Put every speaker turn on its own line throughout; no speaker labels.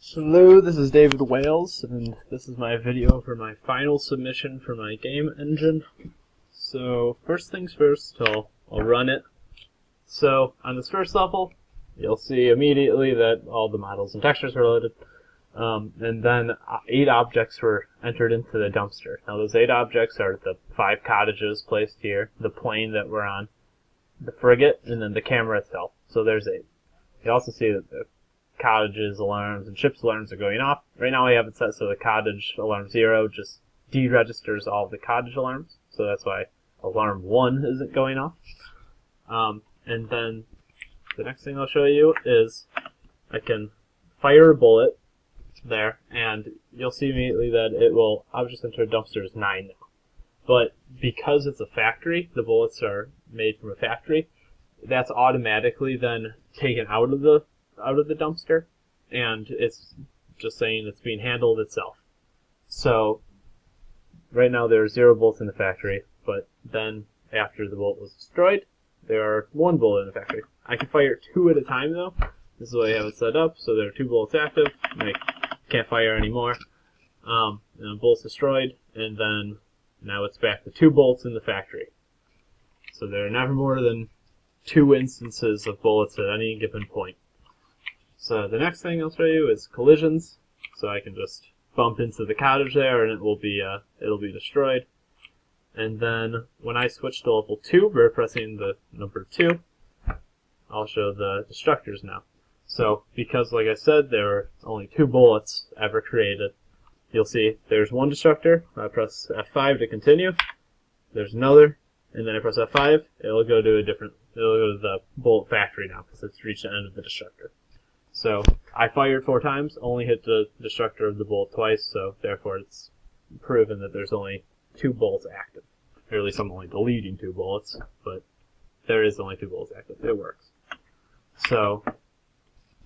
Hello, this is David Wales, and this is my video for my final submission for my game engine. So, first things first, I'll run it. So, on this first level, you'll see immediately that all the models and textures are loaded. And then 8 objects were entered into the dumpster. Now, those 8 objects are the 5 cottages placed here, the plane that we're on, the frigate, and then the camera itself. So there's 8. You also see that the cottages alarms and ship's alarms are going off. Right now I have it set so the cottage alarm 0 just deregisters all of the cottage alarms, so that's why alarm 1 isn't going off. And then the next thing I'll show you is I can fire a bullet there, and you'll see immediately that it will, I'll just enter dumpster as 9 now. But because it's a factory, the bullets are made from a factory, that's automatically then taken out of the dumpster, and it's just saying it's being handled itself. So right now there are 0 bullets in the factory, but then after the bullet was destroyed, there are 1 bullet in the factory. I can fire 2 at a time though. This is the way I have it set up, so there are 2 bullets active, and I can't fire anymore. And the bullet's destroyed, and then now it's back to 2 bullets in the factory. So there are never more than 2 instances of bullets at any given point. So the next thing I'll show you is collisions. So I can just bump into the cottage there, and it'll be destroyed. And then when I switch to level 2 by pressing the number 2, I'll show the destructors now. So because, like I said, there are only 2 bullets ever created, you'll see there's 1 destructor. I press F5 to continue. There's another, and then I press F5. It'll go to the bullet factory now because it's reached the end of the destructor. So I fired 4 times, only hit the destructor of the bullet twice, so therefore it's proven that there's only 2 bullets active. Or at least I'm only deleting 2 bullets, but there is only 2 bullets active. It works. So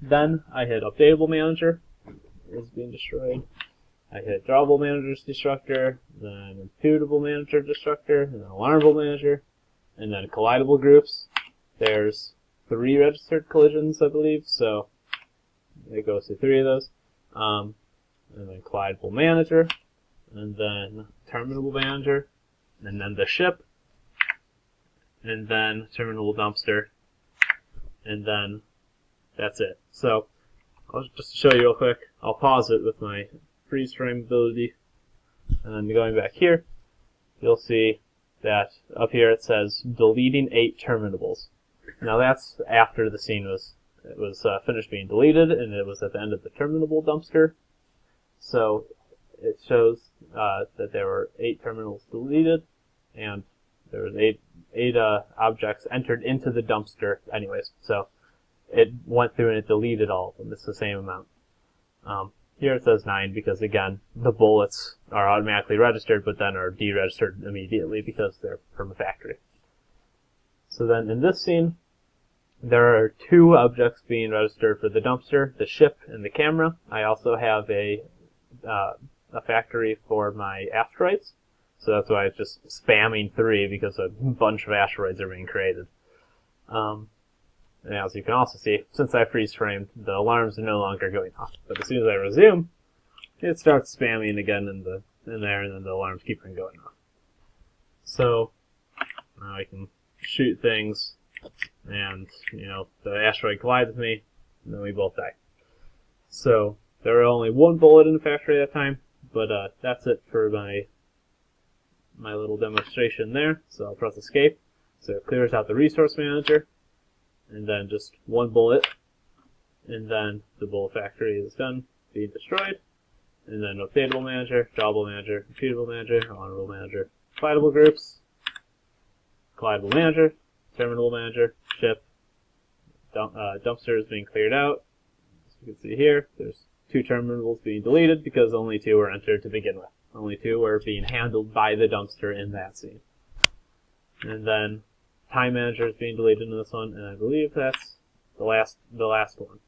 then I hit Updatable Manager. It's being destroyed. I hit Drawable Manager's Destructor, then Imputable Manager Destructor, and then Alarmable Manager, and then Collidable Groups. There's 3 registered collisions, I believe, so it goes to 3 of those. And then Collidable Manager, and then Terminable Manager, and then the ship, and then Terminable Dumpster, and then that's it. So just to show you real quick, I'll pause it with my freeze frame ability, and then going back here, you'll see that up here it says deleting 8 terminables. Now that's after the scene was finished being deleted, and it was at the end of the terminable dumpster. So it shows that there were 8 terminals deleted, and there was 8 objects entered into the dumpster anyways. So it went through and it deleted all of them. It's the same amount. Here it says 9 because, again, the bullets are automatically registered but then are deregistered immediately because they're from a factory. So then in this scene, there are 2 objects being registered for the dumpster, the ship and the camera. I also have a factory for my asteroids, so that's why it's just spamming 3 because a bunch of asteroids are being created. And as you can also see, since I freeze framed, the alarms are no longer going off. But as soon as I resume, it starts spamming again in there, and then the alarms keep on going off. So now I can shoot things, and the asteroid collides with me, and then we both die. So there were only 1 bullet in the factory at that time, but that's it for my little demonstration there. So I'll press escape, so it clears out the resource manager, and then just 1 bullet, and then the bullet factory is done being destroyed, and then Updatable Manager, Drawable Manager, Imputable Manager, Honorable Manager, Collidable Groups, Collidable Manager, Terminable Manager, Ship, dumpster is being cleared out. As you can see here, there's 2 terminables being deleted because only 2 were entered to begin with. Only 2 were being handled by the dumpster in that scene. And then Time Manager is being deleted in this one, and I believe that's the last one.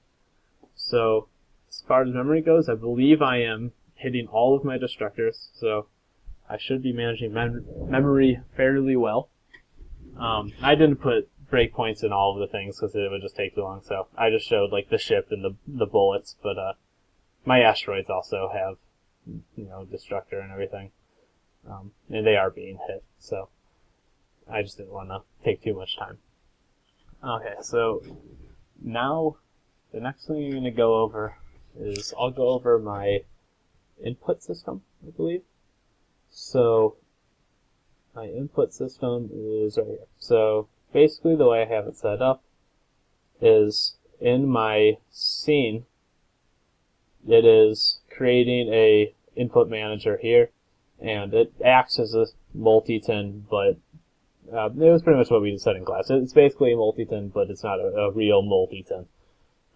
So as far as memory goes, I believe I am hitting all of my destructors, so I should be managing memory fairly well. I didn't put breakpoints in all of the things because it would just take too long, so I just showed like the ship and the bullets, but my asteroids also have, destructor and everything, and they are being hit. So I just didn't want to take too much time. Okay, so now the next thing I'm going to go over is I'll go over my input system, I believe. So my input system is right here. So basically the way I have it set up is in my scene, it is creating a input manager here, and it acts as a multi-tin, but it was pretty much what we said in class. It's basically a multi-tin, but it's not a real multi-tin.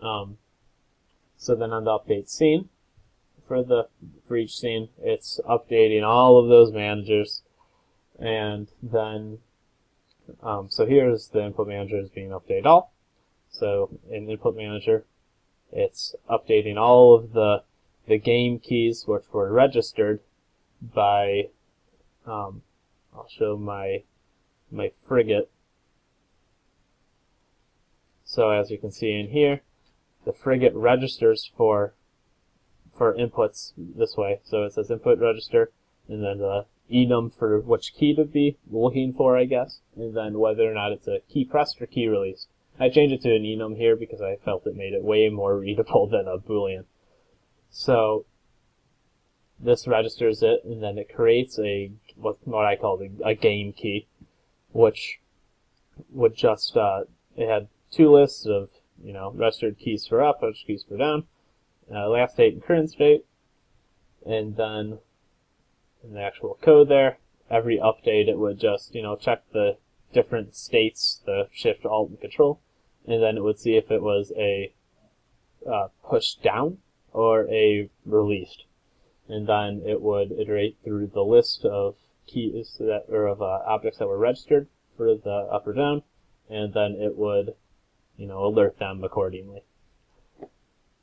So then on the update scene, for each scene, it's updating all of those managers, and then so here's the input manager is being updated all. So in input manager, it's updating all of the game keys which were registered by I'll show my frigate. So as you can see in here, the frigate registers for inputs this way. So it says input register, and then the enum for which key to be looking for, I guess, and then whether or not it's a key pressed or key released. I changed it to an enum here because I felt it made it way more readable than a Boolean. So this registers it, and then it creates what I call a game key, which would just it had two lists of registered keys for up, registered keys for down, last state and current state, and then in the actual code there, every update it would just check the different states, the shift, alt, and control, and then it would see if it was a push down or a released, and then it would iterate through the list of keys of objects that were registered for the up or down, and then it would alert them accordingly.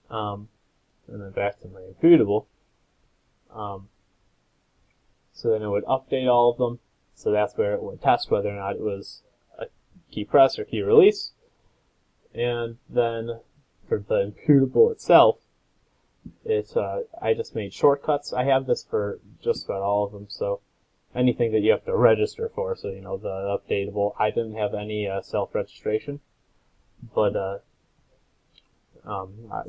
And then back to my immutable. So then it would update all of them. So that's where it would test whether or not it was a key press or key release. And then for the immutable itself, I just made shortcuts. I have this for just about all of them. So anything that you have to register for, so the updatable, I didn't have any self-registration. But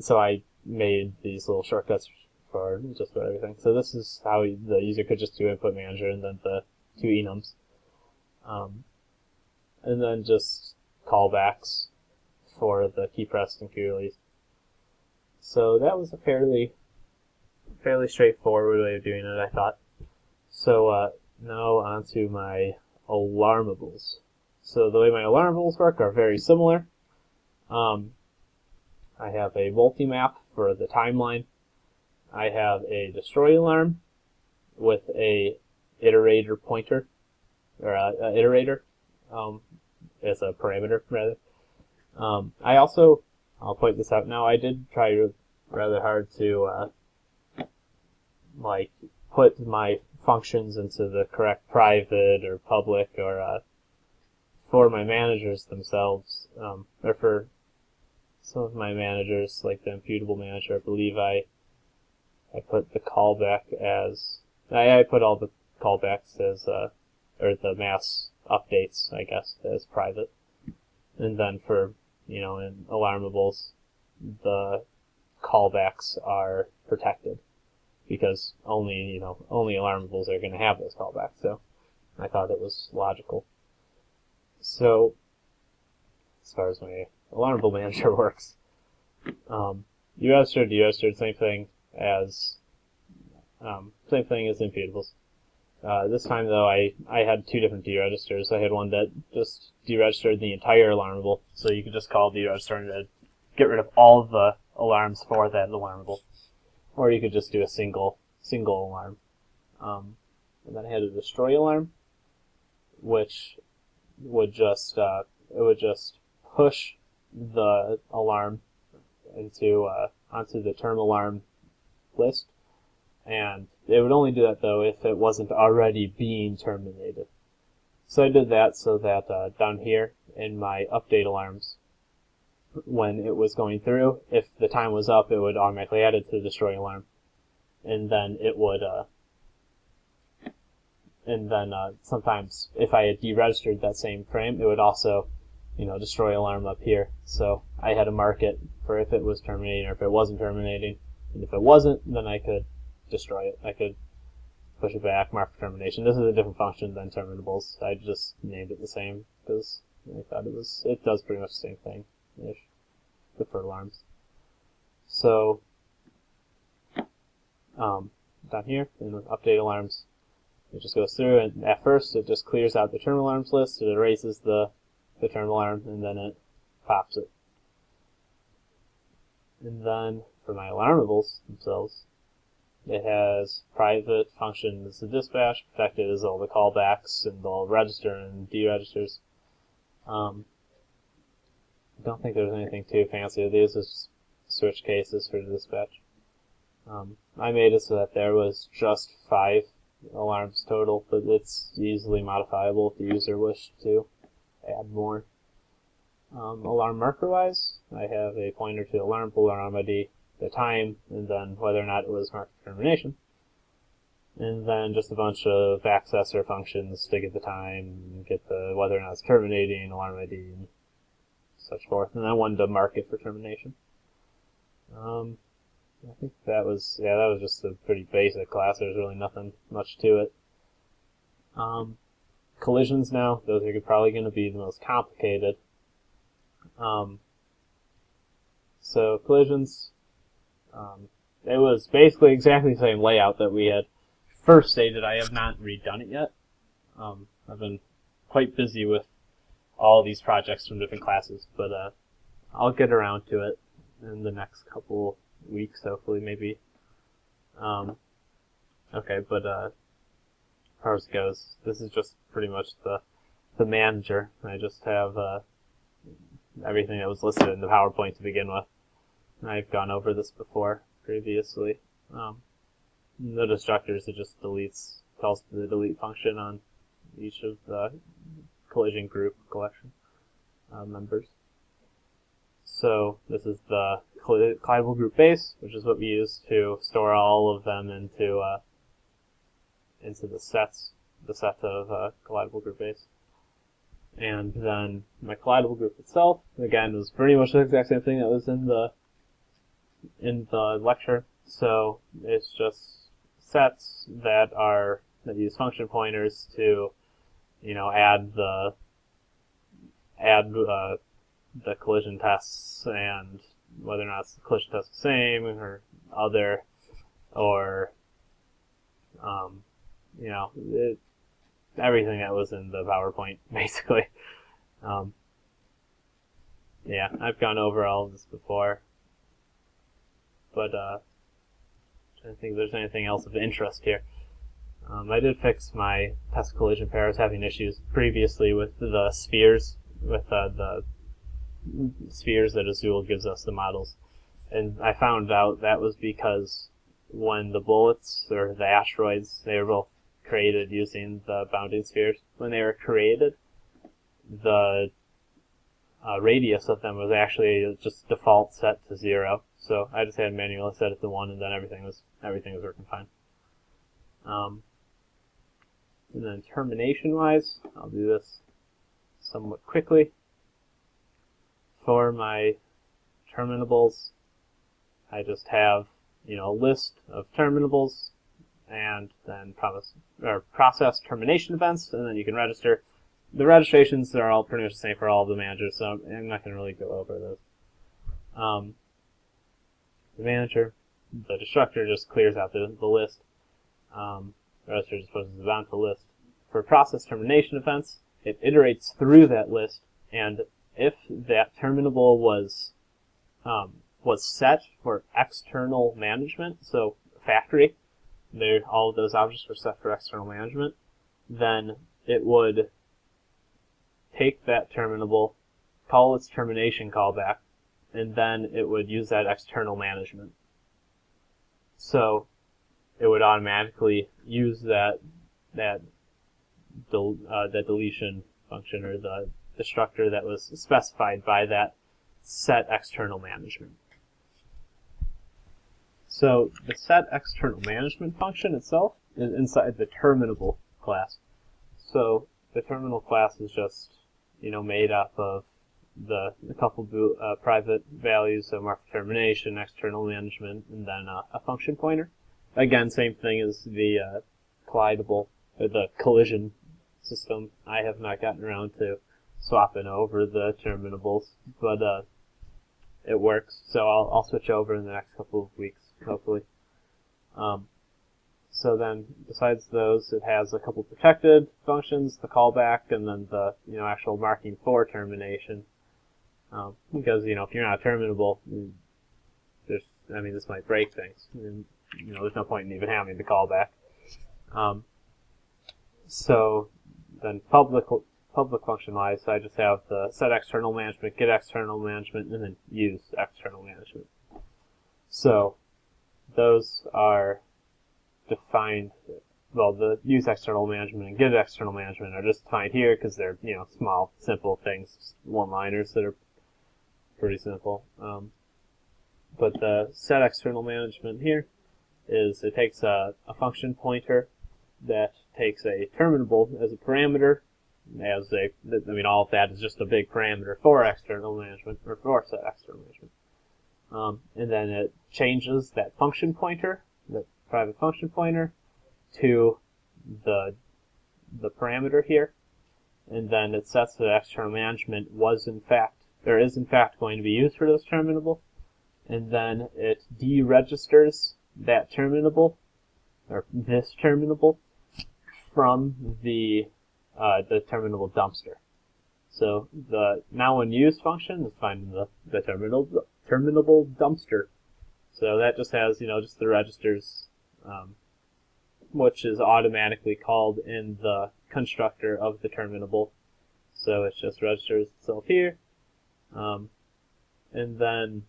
so I made these little shortcuts for just about everything. So this is how the user could just do input manager and then the two enums. And then just callbacks for the key pressed and key released. So that was a fairly straightforward way of doing it, I thought. So now on to my alarmables. So the way my alarmables work are very similar. I have a multi-map for the timeline. I have a destroy alarm with a iterator pointer, or a iterator as a parameter, rather. I'll point this out now, I did try rather hard to put my functions into the correct private or public, or for my managers themselves, or for some of my managers, like the immutable manager, I believe I put the callback as, I put all the callbacks as, or the mass updates, I guess, as private. And then for, in alarmables, the callbacks are protected, because only alarmables are going to have those callbacks, so I thought it was logical. So, as far as my alarmable manager works, deregistered, deregistered, same thing as imputables. This time though, I had two different deregisters. I had one that just deregistered the entire alarmable, so you could just call deregister and get rid of all of the alarms for that alarmable, or you could just do a single alarm. And then I had a destroy alarm, which would just push the alarm onto the term alarm list, and it would only do that though if it wasn't already being terminated. So I did that so that down here in my update alarms, when it was going through, if the time was up, it would automatically add it to the destroy alarm, and then it would sometimes if I had deregistered that same frame, it would also, destroy alarm up here. So I had to mark it for if it was terminating or if it wasn't terminating, and if it wasn't, then I could destroy it. I could push it back, mark for termination. This is a different function than terminables. I just named it the same because I thought it does pretty much the same thing ish, but for alarms. So down here in the update alarms, it just goes through, and at first it just clears out the terminal alarms list, it erases the terminal alarm, and then it pops it. And then for my alarmables themselves, it has private functions, the dispatch, protected is all the callbacks and the register and deregisters. I don't think there's anything too fancy with these, it's just switch cases for the dispatch. I made it so that there was just 5 alarms total, but it's easily modifiable if the user wished to add more. Alarm marker-wise, I have a pointer to alarm pool, alarm ID, the time, and then whether or not it was marked for termination. And then just a bunch of accessor functions to get the time, get the whether or not it's terminating, alarm ID, and such forth. And then one to mark it for termination. I think that was just a pretty basic class. There's really nothing much to it. Collisions now, those are probably going to be the most complicated. So collisions, it was basically exactly the same layout that we had first stated. I have not redone it yet. I've been quite busy with all these projects from different classes, but I'll get around to it in the next couple weeks, hopefully, maybe. Okay, but as far as it goes, this is just pretty much the manager. I just have everything that was listed in the PowerPoint to begin with. I've gone over this before previously. The destructors, it just calls the delete function on each of the collision group collection members. So this is the collidable group base, which is what we use to store all of them into the set of collidable group base. And then my collidable group itself, again, was pretty much the exact same thing that was in the lecture. So it's just sets that use function pointers to, add the collision tests and whether or not the collision test is the same or other, or everything that was in the PowerPoint, basically. Yeah, I've gone over all of this before, but I don't think there's anything else of interest here. I did fix my test collision pair. I was having issues previously with the spheres, with the spheres that Azul gives us, the models. And I found out that was because when the bullets, or the asteroids, they were both created using the bounding spheres. When they were created, the radius of them was actually just default set to 0. So I just had manually set it to 1, and then everything was working fine. And then termination-wise, I'll do this somewhat quickly. For my terminables, I just have a list of terminables, and then process termination events, and then you can register. The registrations are all pretty much the same for all of the managers, so I'm not going to really go over those. The manager, the destructor just clears out the list. The register just pushes it onto the list. For process termination events, it iterates through that list, and if that terminable was set for external management, so factory, all of those objects were set for external management, then it would take that terminable, call its termination callback, and then it would use that external management. So it would automatically use that deletion function, or the destructor that was specified by that set external management. So the set external management function itself is inside the terminable class. So the terminal class is just, made up of the couple private values, so mark termination, external management, and then a function pointer. Again, same thing as the collidable, or the collision system. I have not gotten around to swapping over the terminables, but it works. So I'll switch over in the next couple of weeks, hopefully. So then, besides those, it has a couple protected functions, the callback, and then the actual marking for termination. Because if you're not terminable, this might break things. And, there's no point in even having the callback. So then, public function wise, I just have the set external management, get external management, and then use external management. So those are defined, well, the use external management and get external management are just defined here because they're, small, simple things, one-liners that are pretty simple. But the set external management here is it takes a function pointer that takes a terminable as a parameter, all of that is just a big parameter for external management, or for set external management. And then it changes that function pointer, the private function pointer, to the parameter here, and then it sets that external management is in fact going to be used for this terminable, and then it deregisters that terminable, or this terminable, from the terminable dumpster. So the now in use function is finding the terminable dumpster. So that just has just the registers, which is automatically called in the constructor of the terminable. So it just registers itself here, and then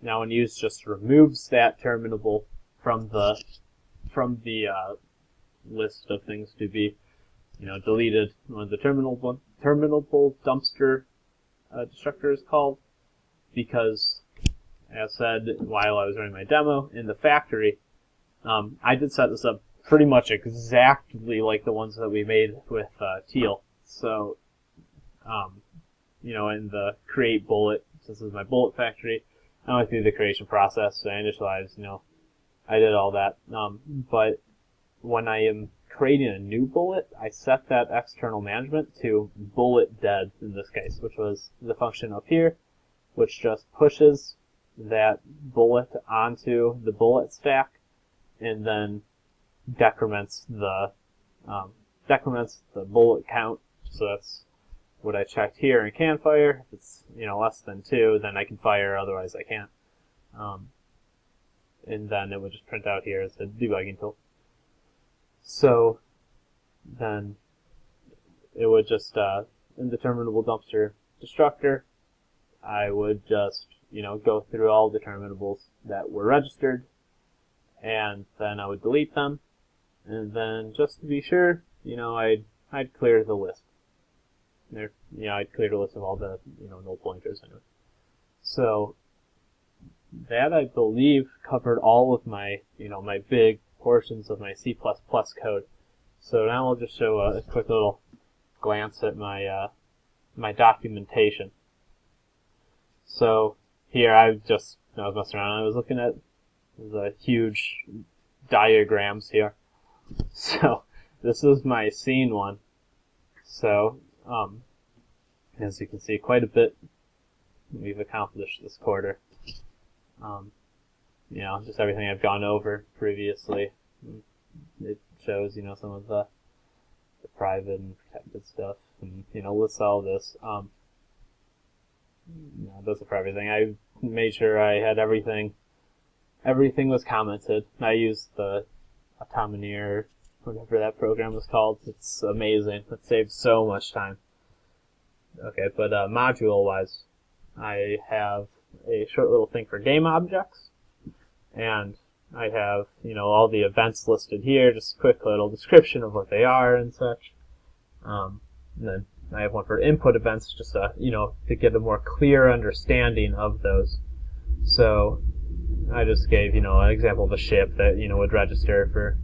now in use just removes that terminable from the list of things to be deleted when the terminable dumpster destructor is called, because as said while I was running my demo in the factory, I did set this up pretty much exactly like the ones that we made with Teal. So in the create bullet, since this is my bullet factory, I went through the creation process, I initialized, I did all that. But when I am creating a new bullet, I set that external management to bullet dead in this case, which was the function up here, which just pushes that bullet onto the bullet stack and then decrements the bullet count. So that's what I checked here and can fire. If it's less than 2, then I can fire, otherwise I can't. And then it would just print out here as a debugging tool. So then it would just in the terminable dumpster destructor, I would just go through all the terminables that were registered, and then I would delete them, and then just to be sure, I'd clear the list. I'd clear the list of all the null pointers anyway. So that, I believe, covered all of my my big portions of my C++ code. So now I'll just show a quick little glance at my my documentation. So here I was messing around. I was looking at the huge diagrams here. So this is my scene one. So as you can see, quite a bit we've accomplished this quarter. Just everything I've gone over previously. It shows, some of the private and protected stuff, and lists all this. Does it for everything. I made sure I had everything. Everything was commented. I used the Automineer, whatever that program was called. It's amazing. It saves so much time. Okay, but module-wise, I have a short little thing for game objects, and I have, all the events listed here, just a quick little description of what they are and such. And then I have one for input events, just to get a more clear understanding of those. So I just gave an example of a ship that would register for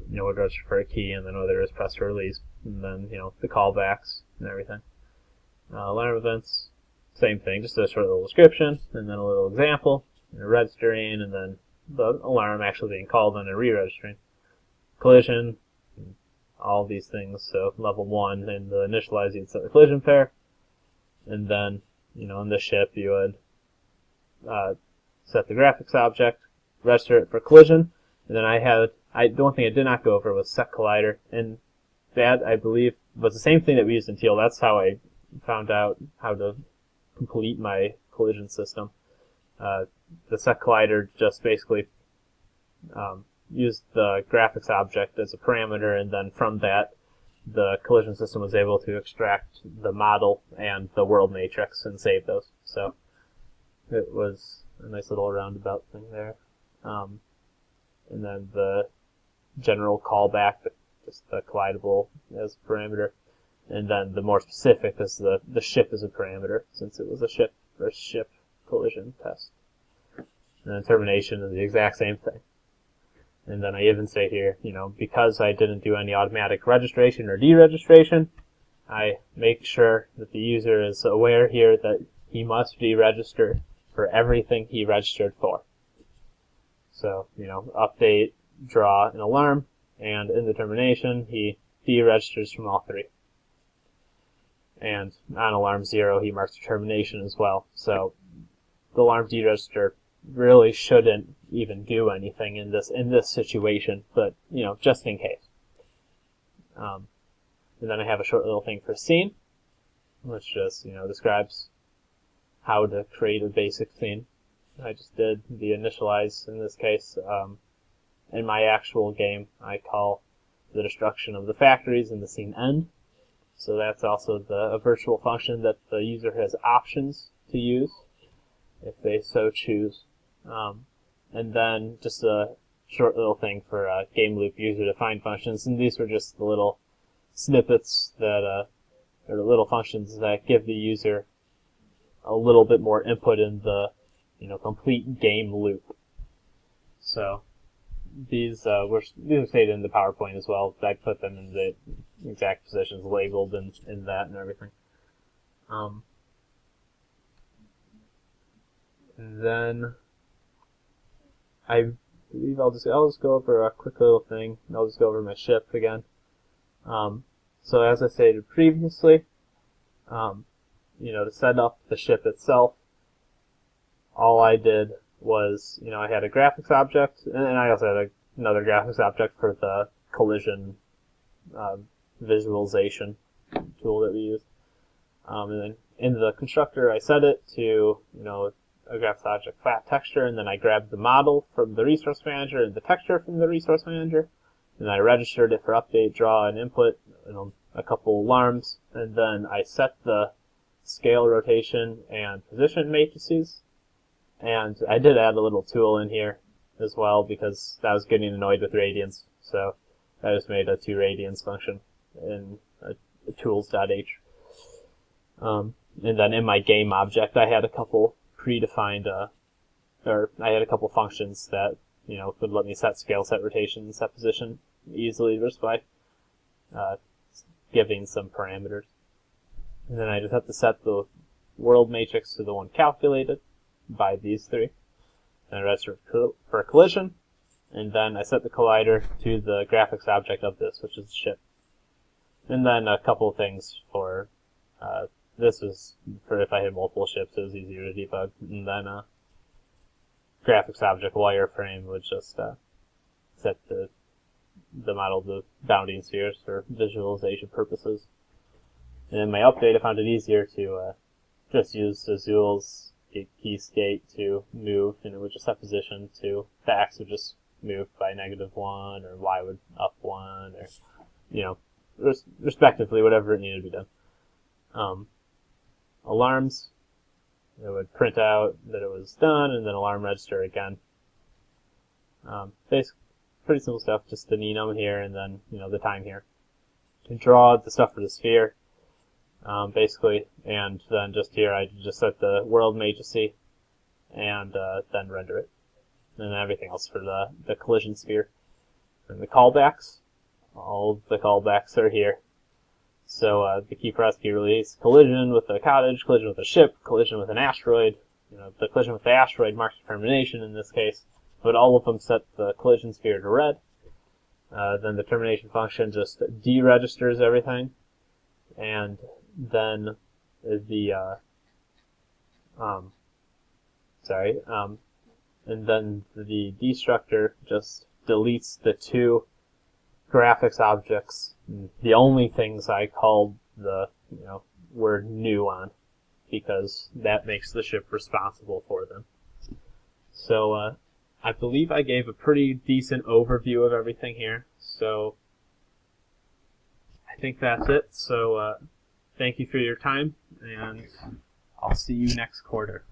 would register for a key, and then whether it was press or release, and then the callbacks and everything. Alarm events, same thing, just a short little description, and then a little example, registering, and then the alarm actually being called and re-registering. Collision, all these things. So level 1, in the initialize, you'd set the collision pair, and then in the ship you would set the graphics object, register it for collision, and then the one thing I did not go over was set collider, and that, I believe, was the same thing that we used in Teal. That's how I found out how to complete my collision system. The set collider just basically used the graphics object as a parameter, and then from that, the collision system was able to extract the model and the world matrix and save those. So it was a nice little roundabout thing there. And then the general callback, just the collidable as a parameter. And then the more specific is the ship as a parameter, since it was a ship versus ship collision test. And then termination is the exact same thing. And then I even say here, because I didn't do any automatic registration or deregistration, I make sure that the user is aware here that he must deregister for everything he registered for. So, update, draw, and alarm, and in the termination, he deregisters from all three. And on alarm 0, he marks the termination as well. So the alarm deregister really shouldn't even do anything in this situation, but just in case. And then I have a short little thing for scene, which just describes how to create a basic scene. I just did the initialize in this case. In my actual game, I call the destruction of the factories in the scene end. So that's also a virtual function that the user has options to use if they so choose. And then just a short little thing for game loop user-defined functions, and these were just the little snippets that, or little functions that give the user a little bit more input in the complete game loop. So these are stated in the PowerPoint as well. I put them in the exact positions labeled in that and everything. And then I believe I'll just go over a quick little thing. I'll just go over my ship again. So as I stated previously, to set up the ship itself, all I did was, I had a graphics object, and I also had another graphics object for the collision visualization tool that we use. And then in the constructor, I set it to, a graphics object flat texture, and then I grabbed the model from the resource manager and the texture from the resource manager, and I registered it for update, draw, and input, a couple alarms, and then I set the scale, rotation, and position matrices. And I did add a little tool in here as well because I was getting annoyed with radians, so I just made a 2radians function in a tools.h. And then in my game object, I had a couple predefined, or I had a couple functions that could let me set scale, set rotation, and set position easily just by giving some parameters. And then I just have to set the world matrix to the one calculated by these three. And I register for collision, and then I set the collider to the graphics object of this, which is the ship. And then a couple of things for, this was for if I had multiple ships, it was easier to debug. And then graphics object wireframe would just set the model to bounding spheres for visualization purposes. And in my update, I found it easier to just use Azul's key state to move, and it would just set position to the X would just move by -1, or Y would up 1, or respectively, whatever it needed to be done. Alarms, it would print out that it was done, and then alarm register again. Basically, pretty simple stuff, just the enum here, and then the time here. draw the stuff for the sphere, basically, and then just here I just set the world majesty, and then render it, and then everything else for the collision sphere. And the callbacks, all the callbacks are here. So the key press, key release, collision with a cottage, collision with a ship, collision with an asteroid. The collision with the asteroid marks termination in this case, but all of them set the collision sphere to red. Then the termination function just deregisters everything, and then the and then the destructor just deletes the two graphics objects, the only things I called the word new on, because that makes the ship responsible for them. So I believe I gave a pretty decent overview of everything here, so I think that's it. So thank you for your time, and I'll see you next quarter.